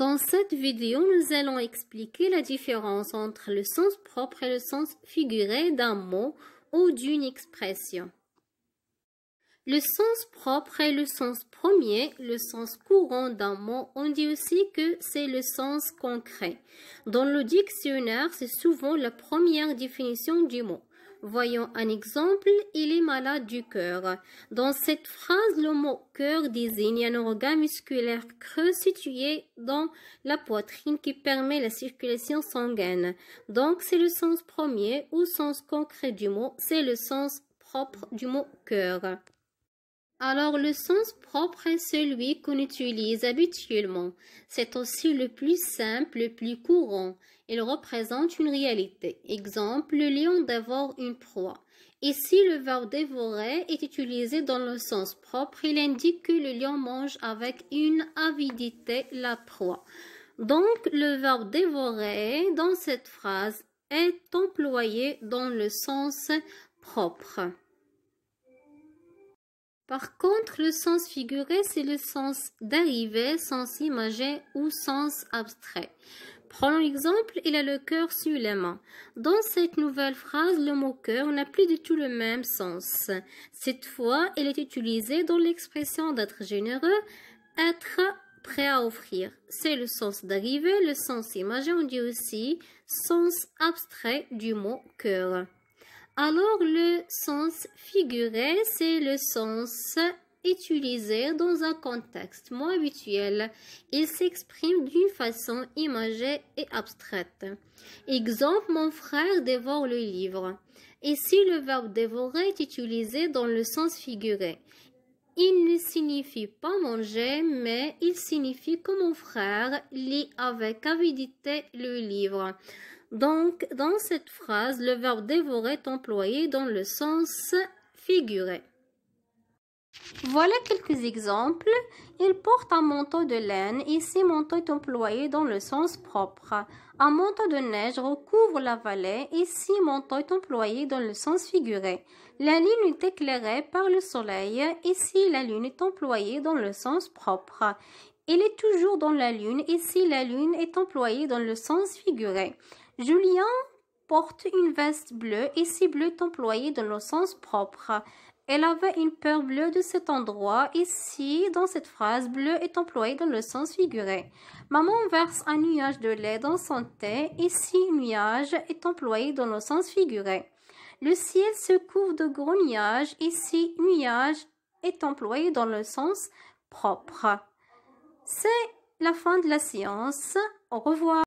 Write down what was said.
Dans cette vidéo, nous allons expliquer la différence entre le sens propre et le sens figuré d'un mot ou d'une expression. Le sens propre est le sens premier, le sens courant d'un mot. On dit aussi que c'est le sens concret. Dans le dictionnaire, c'est souvent la première définition du mot. Voyons un exemple, il est malade du cœur. Dans cette phrase, le mot cœur désigne un organe musculaire creux situé dans la poitrine qui permet la circulation sanguine. Donc, c'est le sens premier ou sens concret du mot, c'est le sens propre du mot cœur. Alors, le sens propre est celui qu'on utilise habituellement. C'est aussi le plus simple, le plus courant. Il représente une réalité. Exemple, le lion dévore une proie. Ici, le verbe dévorer est utilisé dans le sens propre. Il indique que le lion mange avec une avidité la proie. Donc, le verbe dévorer dans cette phrase est employé dans le sens propre. Par contre, le sens figuré, c'est le sens dérivé, sens imagé ou sens abstrait. Prenons l'exemple, il a le cœur sur les mains. Dans cette nouvelle phrase, le mot cœur n'a plus du tout le même sens. Cette fois, il est utilisé dans l'expression d'être généreux, être prêt à offrir. C'est le sens dérivé, le sens imagé, on dit aussi sens abstrait du mot cœur. Alors, le sens figuré, c'est le sens utilisé dans un contexte moins habituel. Il s'exprime d'une façon imagée et abstraite. Exemple, mon frère dévore le livre. Ici, le verbe dévorer est utilisé dans le sens figuré. Il ne signifie pas manger, mais il signifie que mon frère lit avec avidité le livre. Donc, dans cette phrase, le verbe dévorer est employé dans le sens figuré. Voilà quelques exemples. Il porte un manteau de laine. Ici, manteau est employé dans le sens propre. Un manteau de neige recouvre la vallée. Ici, manteau est employé dans le sens figuré. La lune est éclairée par le soleil. Ici, la lune est employée dans le sens propre. Il est toujours dans la lune. Ici, la lune est employée dans le sens figuré. Julien porte une veste bleue. Ici, bleu est employé dans le sens propre. Elle avait une peur bleue de cet endroit. Ici, dans cette phrase, bleu est employé dans le sens figuré. Maman verse un nuage de lait dans son thé. Ici, nuage est employé dans le sens figuré. Le ciel se couvre de gros nuages. Ici, nuage est employé dans le sens propre. C'est la fin de la séance. Au revoir.